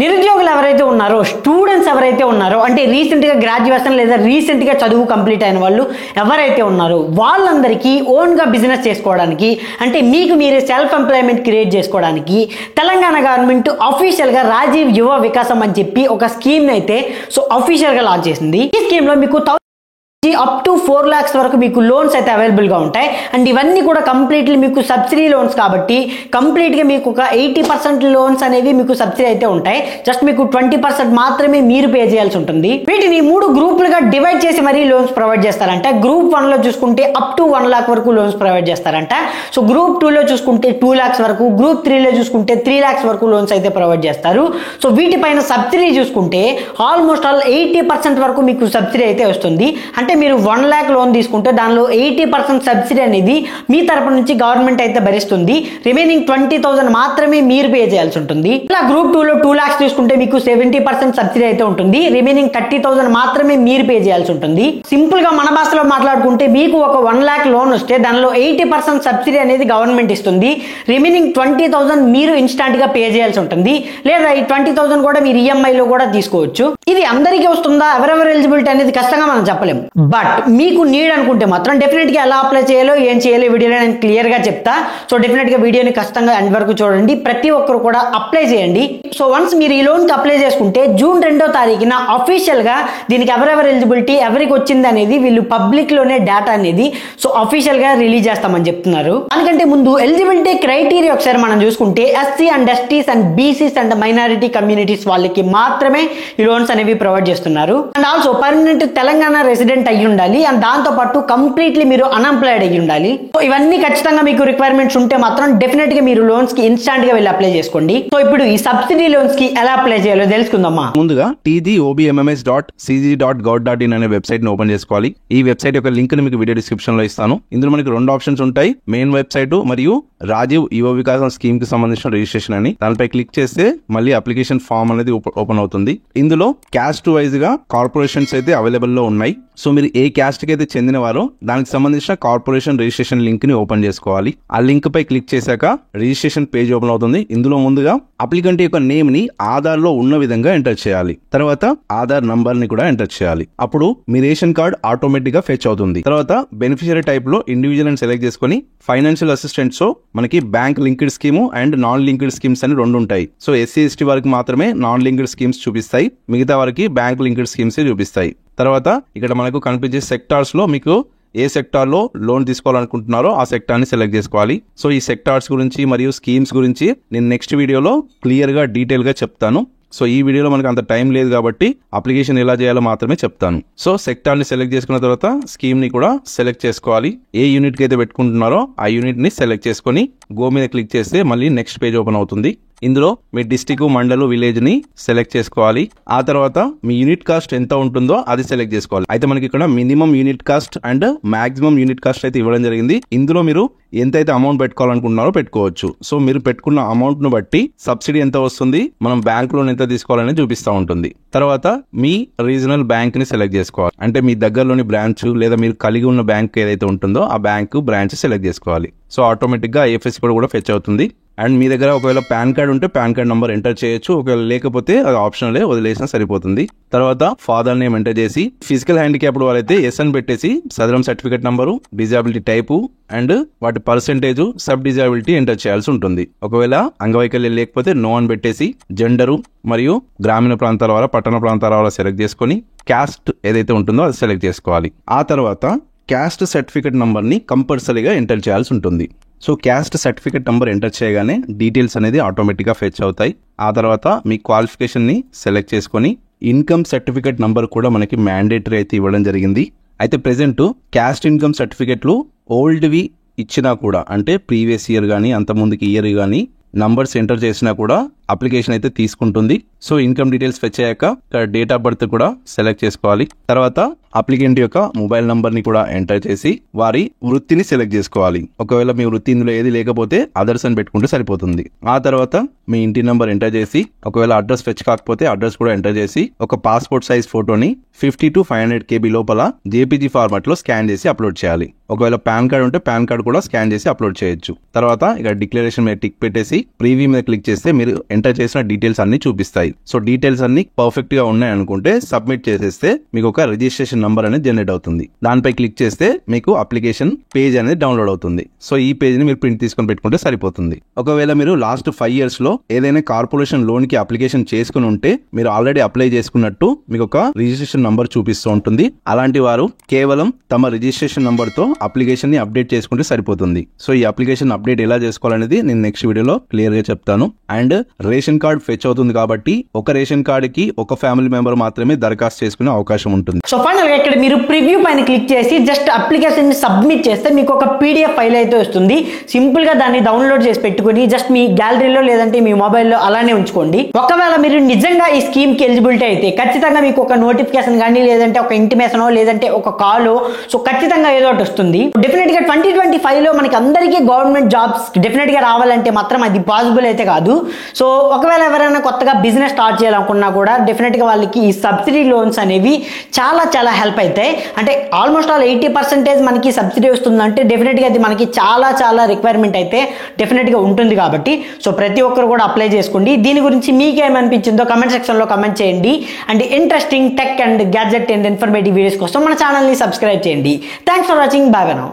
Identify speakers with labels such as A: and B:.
A: నిరుద్యోగులు ఎవరైతే ఉన్నారో, స్టూడెంట్స్ ఎవరైతే ఉన్నారో, అంటే రీసెంట్గా గ్రాడ్యుయేషన్ లేదా రీసెంట్గా చదువు కంప్లీట్ అయిన వాళ్ళు ఎవరైతే ఉన్నారో వాళ్ళందరికీ ఓన్గా బిజినెస్ చేసుకోవడానికి, అంటే మీకు మీరే సెల్ఫ్ ఎంప్లాయ్మెంట్ క్రియేట్ చేసుకోవడానికి తెలంగాణ గవర్నమెంట్ అఫీషియల్గా రాజీవ్ యువ వికాసం అని చెప్పి ఒక స్కీమ్ అయితే అఫీషియల్గా లాంచ్ చేసింది. ఈ స్కీమ్లో మీకు అప్ టు 4 lakhs వరకు మీకు లోన్స్ అయితే అవైలబుల్గా ఉంటాయి. అండ్ ఇవన్నీ కూడా కంప్లీట్లీ మీకు సబ్సిడీ లోన్స్ కాబట్టి కంప్లీట్గా మీకు ఒక 80% లోన్స్ అనేవి మీకు సబ్సిడీ అయితే ఉంటాయి. జస్ట్ మీకు 20% మాత్రమే మీరు పే చేయాల్సి ఉంటుంది. వీటిని 3 గ్రూపులుగా డివైడ్ చేసి మరీ లోన్స్ ప్రొవైడ్ చేస్తారంట. గ్రూప్ 1లో చూసుకుంటే అప్ టు 1 lakh వరకు లోన్స్ ప్రొవైడ్ చేస్తారంట. సో గ్రూప్ 2లో చూసుకుంటే 2 lakhs వరకు, గ్రూప్ 3లో చూసుకుంటే 3 lakhs వరకు లోన్స్ అయితే ప్రొవైడ్ చేస్తారు. సో వీటిపైన సబ్సిడీ చూసుకుంటే ఆల్మోస్ట్ ఆల్ 80% వరకు మీకు సబ్సిడీ అయితే వస్తుంది. అంటే మీరు 1 lakh లోన్ తీసుకుంటే దానిలో 80% సబ్సిడీ అనేది మీ తరపు నుంచి గవర్నమెంట్ అయితే భరిస్తుంది. రిమైనింగ్ 20,000 మాత్రమే మీరు పే చేయాల్సి ఉంటుంది. ఇలా గ్రూప్ 2లో 2 lakhs తీసుకుంటే మీకు 70% సబ్సిడీ అయితే ఉంటుంది. రిమైనింగ్ 30,000 మాత్రమే మీరు పే చేయాల్సి ఉంటుంది. సింపుల్ గా మన భాషలో మాట్లాడుకుంటే మీకు ఒక 1 lakh లోన్ వస్తే దానిలో 80% సబ్సిడీ అనేది గవర్నమెంట్ ఇస్తుంది. రిమైనింగ్ 20,000 మీరు ఇన్స్టాంట్ గా పే చేయాల్సి ఉంటుంది. లేదా ఈ 20,000 కూడా మీరు ఈఎంఐ లో కూడా తీసుకోవచ్చు. ఇది అందరికీ వస్తుందా, ఎవరెవరు ఎలిజిబిలిటీ అనేది కష్టంగా మనం చెప్పలేము. బట్ మీకు నీడ్ అనుకుంటే మాత్రం డెఫినెట్ గా ఎలా అప్లై చేయాలో, ఏం చేయాలో వీడియోలో నేను క్లియర్ గా చెప్తా. సో డెఫినెట్ గా వీడియోని కష్టంగా ఎండ్ వరకు చూడండి. ప్రతి ఒక్కరు కూడా అప్లై చేయండి. సో వన్స్ మీరు ఈ లోన్ కి అప్లై చేసుకుంటే జూన్ 2వ తారీఖున అఫీషియల్ గా దీనికి ఎవరెవరు ఎలిజిబిలిటీ, ఎవరికి వచ్చింది అనేది వీళ్ళు పబ్లిక్ లోనే డేటా అనేది అఫీషియల్ గా రిలీజ్ చేస్తామని చెప్తున్నారు. దానికంటే ముందు ఎలిజిబిలిటీ క్రైటీరియా ఒకసారి మనం చూసుకుంటే SC and ఎస్టీస్ and BCs and minority communities వాళ్ళకి మాత్రమే ఈ లోన్స్ అనేవి ప్రొవైడ్ చేస్తున్నారు. And also permanent Telangana resident అయ్యి ఉండాలి. అండ్ దాంతో పాటు కంప్లీట్లీ మీరు అన్ఎంప్లాయిడ్ అయ్యి ఉండాలి. సో ఇవన్నీ ఖచ్చితంగా మీకు రిక్వైర్మెంట్స్ ఉంటే మాత్రం డెఫినెట్ గా మీరు లోన్స్ కి ఇన్స్టాంట్ గా వెళ్ళి అప్లై చేసుకోండి. సో ఇప్పుడు ఈ సబ్సిడీ లోన్స్ కి ఎలా అప్లై చేయాలో తెలుసుకుందామా.
B: ముందుగా tgobmms.cg.gov.in అనే వెబ్సైట్ ని ఓపెన్ చేసుకోవాలి. ఈ వెబ్సైట్ యొక్క లింక్ ని మీకు వీడియో డిస్క్రిప్షన్ లో ఇస్తాను. ఇందులో మనకి 2 ఆప్షన్స్ ఉంటాయి, మెయిన్ వెబ్సైట్ మరియు రాజీవ్ యువ వికాసం స్కీమ్ కి సంబంధించిన రిజిస్ట్రేషన్ అని. దానిపై క్లిక్ చేస్తే మళ్ళీ అప్లికేషన్ ఫామ్ అనేది ఓపెన్ అవుతుంది. ఇందులో క్యాస్ట్ వైజ్ గా కార్పొరేషన్స్ అయితే అవైలబుల్ లో ఉన్నాయి. సో మీరు ఏ క్యాస్ట్ కి అయితే చెందిన వారో దానికి సంబంధించిన కార్పొరేషన్ రిజిస్ట్రేషన్ లింక్ ని ఓపెన్ చేసుకోవాలి. ఆ లింక్ పై క్లిక్ చేశాక రిజిస్ట్రేషన్ పేజ్ ఓపెన్ అవుతుంది. ఇందులో ముందుగా అప్లికెంట్ యొక్క నేమ్ ని ఆధార్ లో ఉన్న విధంగా ఎంటర్ చేయాలి. తర్వాత ఆధార్ నంబర్ ని కూడా ఎంటర్ చేయాలి. అప్పుడు మీ రేషన్ కార్డ్ ఆటోమేటిక్ గా ఫెచ్ అవుతుంది. తర్వాత బెనిఫిషియరీ టైప్ లో ఇండివిజువల్ అని సెలెక్ట్ చేసుకుని ఫైనాన్షియల్ అసిస్టెంట్స్ మనకి bank linked scheme and non linked schemes అని 2 ఉంటాయి. సో ఎస్సీ ఎస్టీ వారికి మాత్రమే నాన్ లింక్డ్ స్కీమ్స్ చూపిస్తాయి, మిగతా వారికి బ్యాంక్ లింక్డ్ స్కీమ్స్ చూపిస్తాయి. తర్వాత ఇక్కడ మనకు కనిపించే సెక్టార్స్ లో మీకు ఏ సెక్టార్ లో లోన్ తీసుకోవాలనుకుంటున్నారో ఆ సెక్టార్ ని సెలెక్ట్ చేసుకోవాలి. సో ఈ సెక్టార్స్ గురించి మరియు స్కీమ్స్ గురించి నేను నెక్స్ట్ వీడియోలో క్లియర్ గా డీటెయిల్ గా చెప్తాను. సో ఈ వీడియోలో మనకు అంత టైం లేదు కాబట్టి అప్లికేషన్ ఎలా చేయాలో మాత్రమే చెప్తాను. సో సెక్టార్ ని సెలెక్ట్ చేసుకున్న తర్వాత స్కీమ్ ని కూడా సెలెక్ట్ చేసుకోవాలి. ఏ యూనిట్ కి అయితే పెట్టుకుంటున్నారో ఆ యూనిట్ ని సెలెక్ట్ చేసుకుని గో మీద క్లిక్ చేస్తే మళ్ళీ నెక్స్ట్ పేజ్ ఓపెన్ అవుతుంది. ఇందులో మీ డిస్టిక్, మండల్, విలేజ్ ని సెలెక్ట్ చేసుకోవాలి. ఆ తర్వాత మీ యూనిట్ కాస్ట్ ఎంత ఉంటుందో అది సెలెక్ట్ చేసుకోవాలి. అయితే మనకి ఇక్కడ minimum unit cost and maximum unit cost అయితే ఇవ్వడం జరిగింది. ఇందులో మీరు ఎంతైతే అమౌంట్ పెట్టుకోవాలనుకుంటున్నారో పెట్టుకోవచ్చు. సో మీరు పెట్టుకున్న అమౌంట్ ను బట్టి సబ్సిడీ ఎంత వస్తుంది, మనం బ్యాంక్ లోన్ ఎంత తీసుకోవాలని చూపిస్తూ ఉంటుంది. తర్వాత మీ రీజనల్ బ్యాంక్ ని సెలెక్ట్ చేసుకోవాలి. అంటే మీ దగ్గరలోని బ్రాంచ్ లేదా మీరు కలిగి ఉన్న బ్యాంక్ ఏదైతే ఉంటుందో ఆ బ్యాంక్ బ్రాంచ్ సెలెక్ట్ చేసుకోవాలి. సో ఆటోమేటిక్ గా ఐఎఫ్ఎస్సి కోడ్ కూడా ఫెచ్ అవుతుంది. అండ్ మీ దగ్గర ఒకవేళ పాన్ కార్డ్ ఉంటే పాన్ కార్డ్ నంబర్ ఎంటర్ చేయొచ్చు. ఒకవేళ లేకపోతే అది ఆప్షనలే, వదిలేసినా సరిపోతుంది. తర్వాత ఫాదర్ నేమ్ ఎంటర్ చేసి ఫిజికల్ హ్యాండిక్యాప్డ్ వాళ్ళైతే ఎస్ అని పెట్టేసి Sadarem certificate number, disability type and వాటి పర్సెంటేజ్, సబ్ డిజాబిలిటీ ఎంటర్ చేయాల్సి ఉంటుంది. ఒకవేళ అంగవైకల్యం లేకపోతే నో అని పెట్టేసి జెండరు మరియు గ్రామీణ ప్రాంతాల వారు, పట్టణ ప్రాంతాల వారు సెలెక్ట్ చేసుకుని క్యాస్ట్ ఏదైతే ఉంటుందో అది సెలెక్ట్ చేసుకోవాలి. ఆ తర్వాత క్యాస్ట్ సర్టిఫికేట్ నంబర్ ని కంపల్సరీగా ఎంటర్ చేయాల్సి ఉంటుంది. So caste certificate number enter చేయగానే డీటెయిల్స్ అనేది ఆటోమేటిక్గా ఫెచ్ అవుతాయి. ఆ తర్వాత మీ క్వాలిఫికేషన్ ని సెలెక్ట్ చేసుకుని ఇన్కమ్ సర్టిఫికేట్ నంబర్ కూడా మనకి మ్యాండేటరీ అయితే ఇవ్వడం జరిగింది. అయితే ప్రెసెంట్ క్యాస్ట్ ఇన్కమ్ సర్టిఫికేట్లు ఓల్డ్వి ఇచ్చినా కూడా, అంటే ప్రీవియస్ ఇయర్ కానీ అంత ముందుకి ఇయర్ కానీ నంబర్స్ ఎంటర్ చేసినా కూడా అప్లికేషన్ అయితే తీసుకుంటుంది. సో ఇన్కమ్ డీటెయిల్స్ ఫెచ్ అయ్యాక ఇక్కడ డేట్ ఆఫ్ బర్త్ కూడా సెలెక్ట్ చేసుకోవాలి. తర్వాత అప్లికెంట్ యొక్క మొబైల్ నంబర్ ని కూడా ఎంటర్ చేసి వారి వృత్తిని సెలెక్ట్ చేసుకోవాలి. ఒకవేళ మీ వృత్తి ఇందులో ఏది లేకపోతే అదర్స్ అని పెట్టుకుంటే సరిపోతుంది. ఆ తర్వాత మీ ఇంటి నంబర్ ఎంటర్ చేసి, ఒకవేళ అడ్రస్ ఫెచ్ కాకపోతే అడ్రస్ కూడా ఎంటర్ చేసి ఒక పాస్పోర్ట్ సైజ్ ఫోటోని 50 to 500 KB లోపల జేపీజీ ఫార్మాట్ లో స్కాన్ చేసి అప్లోడ్ చేయాలి. ఒకవేళ పాన్ కార్డ్ ఉంటే పాన్ కార్డ్ కూడా స్కాన్ చేసి అప్లోడ్ చేయొచ్చు. తర్వాత ఇక డిక్లరేషన్ మీద టిక్ పెట్టేసి ప్రీవ్యూ మీద క్లిక్ చేస్తే మీరు ఎంటర్ చేసిన డీటెయిల్స్ అన్ని చూపిస్తాయి. సో డీటెయిల్స్ అన్ని పర్ఫెక్ట్ గా ఉన్నాయి అనుకుంటే సబ్మిట్ చేసేస్తే మీకు ఒక రిజిస్ట్రేషన్ నంబర్ అనేది జనరేట్ అవుతుంది. దానిపై క్లిక్ చేస్తే మీకు అప్లికేషన్ పేజ్ అనేది డౌన్లోడ్ అవుతుంది. సో ఈ పేజ్ ని మీరు ప్రింట్ తీసుకొని పెట్టుకుంటే సరిపోతుంది. ఒకవేళ మీరు లాస్ట్ 5 years లో ఏదైనా కార్పొరేషన్ లోన్ కి అప్లికేషన్ చేసుకుని ఉంటే మీరు ఆల్రెడీ అప్లై చేసుకున్నట్టు మీకు ఒక రిజిస్ట్రేషన్ నంబర్ చూపిస్తూ ఉంటుంది. అలాంటి వారు కేవలం తమ రిజిస్ట్రేషన్ నంబర్ తో అప్లికేషన్ ని అప్డేట్ చేసుకుంటే సరిపోతుంది. సో ఈ అప్లికేషన్ అప్డేట్ ఎలా చేసుకోవాలనేది నేను నెక్స్ట్ వీడియోలో క్లియర్ గా చెప్తాను. అండ్ రేషన్ కార్డ్ ఫెచ్ అవుతుంది కాబట్టి ఒక రేషన్ కార్డ్ కి ఒక ఫ్యామిలీ మెంబర్ మాత్రమే దరఖాస్తు చేసుకునే అవకాశం ఉంటుంది.
A: సో ఫైనల్ గా ఇక్కడ మీరు ప్రివ్యూ పైన క్లిక్ చేసి జస్ట్ అప్లికేషన్ సబ్మిట్ చేస్తే మీకు ఒక PDF ఫైల్ అయితే వస్తుంది. సింపుల్ గా దాన్ని డౌన్లోడ్ చేసి పెట్టుకుని జస్ట్ మీ గ్యాలరీలో లేదంటే మీ మొబైల్లో అలానే ఉంచుకోండి. ఒకవేళ మీరు నిజంగా ఈ స్కీమ్ కి ఎలిజిబిలిటీ అయితే ఖచ్చితంగా మీకు ఒక నోటిఫికేషన్ కానీ లేదంటే ఒక ఇంటిమేషన్ లేదంటే ఒక కాల్ సో ఖచ్చితంగా ఏదో ఒకటి వస్తుంది. డెఫినెట్ గా 2025 లో మనకి అందరికీ గవర్నమెంట్ జాబ్స్ డెఫినెట్ గా రావాలంటే మాత్రం అది పాసిబుల్ అయితే కాదు. సో ఒకవేళ ఎవరైనా కొత్తగా బిజినెస్ స్టార్ట్ చేయాలనుకున్నా కూడా డెఫినెట్ గా వాళ్ళకి ఈ సబ్సిడీ లోన్స్ అనేవి చాలా చాలా హెల్ప్ అవుతాయి. అంటే ఆల్మోస్ట్ ఆల్ 80% మనకి సబ్సిడీ వస్తుందంటే డెఫినెట్ గా అది మనకి చాలా చాలా రిక్వైర్మెంట్ అయితే డెఫినెట్ గా ఉంటుంది కాబట్టి సో ప్రతి ఒక్కరు కూడా అప్లై చేసుకోండి. దీని గురించి మీకేమనిపించిందో కమెంట్ సెక్షన్ లో కమెంట్ చేయండి. And interesting tech and gadget and informative videos కోసం మన ఛానల్ ని సబ్స్క్రైబ్ చేయండి. Thanks for watching. Bye now.